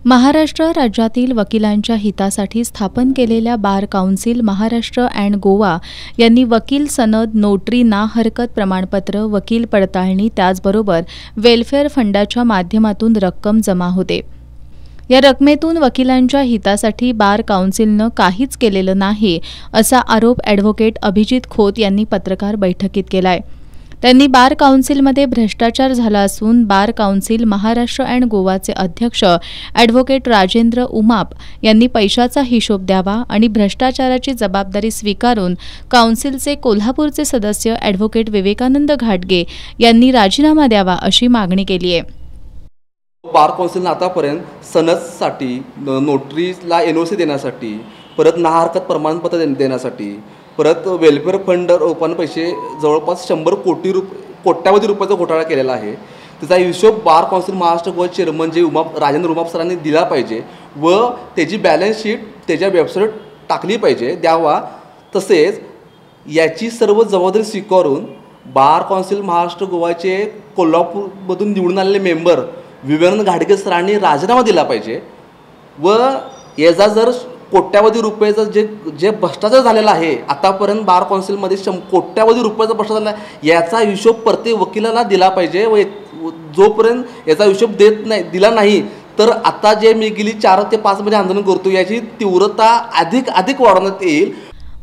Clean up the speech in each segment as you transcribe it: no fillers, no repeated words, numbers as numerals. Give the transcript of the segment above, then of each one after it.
महाराष्ट्र राज्यातील वकिलांच्या हितासाठी स्थापन केलेल्या bar council Maharashtra and Goa यांनी वकील सनद, नोटरी ना हरकत प्रमाणपत्र, वकील पडताळणी त्याचबरोबर वेलफेअर फंडाच्या माध्यमातून रक्कम जमा होते। या रकमेतून वकिलांच्या हितासाठी बार काउन्सिलनं काहीच केलेलं नाही असा आरोप ॲडव्होकेट अभिजित खोत यांनी पत्रकार बैठकीत केलाय। त्यांनी बार काउन्सिलमध्ये भ्रष्टाचार झाला असून बार काउन्सिल महाराष्ट्र अँड गोवाचे अध्यक्ष ॲडव्होकेट राजेंद्र उमाप यांनी पैशाचा हिशोब द्यावा आणि भ्रष्टाचाराची जबाबदारी स्वीकारून काउन्सिलचे कोल्हापूरचे सदस्य ॲडव्होकेट विवेकानंद घाटगे यांनी राजीनामा द्यावा अशी मागणी केली आहे। बार काउन्सिलने आतापर्यंत सनदसाठी, नोटरीला एनओसी देण्यासाठी, परत ना हरकत प्रमाणपत्र देण्यासाठी, परत वेलफेअर फंड रूपाने पैसे जवळपास 100 कोट्यावधी रुपयाचा घोटाळा केलेला आहे। त्याचा हिशोब bar council Maharashtra Goa chairman जे राजेंद्र उमाप सरांनी दिला पाहिजे व त्याची बॅलन्स शीट त्याच्या वेबसाईट टाकली पाहिजे द्यावा। तसेच याची सर्व जबाबदारी स्वीकारून बार काउन्सिल महाराष्ट्र गोवाचे कोल्हापूरमधून निवडून आलेले मेंबर विवेकानंद घाटगे सरांनी राजीनामा दिला पाहिजे व याचा जर कोट्यावधी रुपयाचा जे भ्रष्टाचार झालेला आहे आतापर्यंत बार काउन्सिलमध्ये कोट्यावधी रुपयाचा भ्रष्टाचार झाला याचा हिशोब प्रत्येक वकिलाला दिला पाहिजे व जोपर्यंत याचा हिशोब दिला नाही तर आता जे मी गेली 4 ते 5 महिने आंदोलन करतो याची तीव्रता अधिक वाढवण्यात येईल।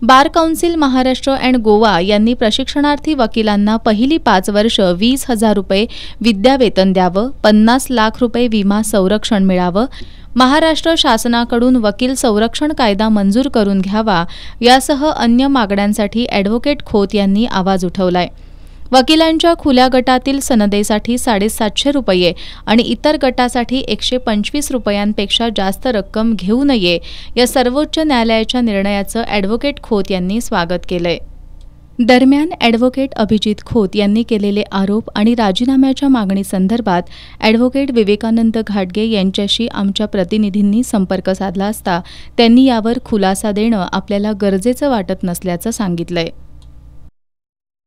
Bar council Maharashtra and Goa यांनी प्रशिक्षणार्थी वकिलांना पहिली 5 वर्ष 20,000 रुपये विद्यावेतन द्यावं, 50 लाख रुपये विमा संरक्षण मिळावं, महाराष्ट्र शासनाकडून वकील संरक्षण कायदा मंजूर करून घ्यावा यासह अन्य मागण्यांसाठी ॲडव्होकेट खोत यांनी आवाज उठवलाय। वकिलांच्या खुल्या गटातील सनदेसाठी 750 रुपये आणि इतर गटासाठी 125 रुपयांपेक्षा जास्त रक्कम घेऊ नये या सर्वोच्च न्यायालयाच्या निर्णयाचं ॲडव्होकेट खोत यांनी स्वागत केलंय। दरम्यान ॲडव्होकेट अभिजित खोत यांनी केलेले आरोप आणि राजीनाम्याच्या मागणीसंदर्भात ॲडव्होकेट विवेकानंद घाटगे यांच्याशी आमच्या प्रतिनिधींनी संपर्क साधला असता त्यांनी यावर खुलासा देणं आपल्याला गरजेचं वाटत नसल्याचं सांगितलंय।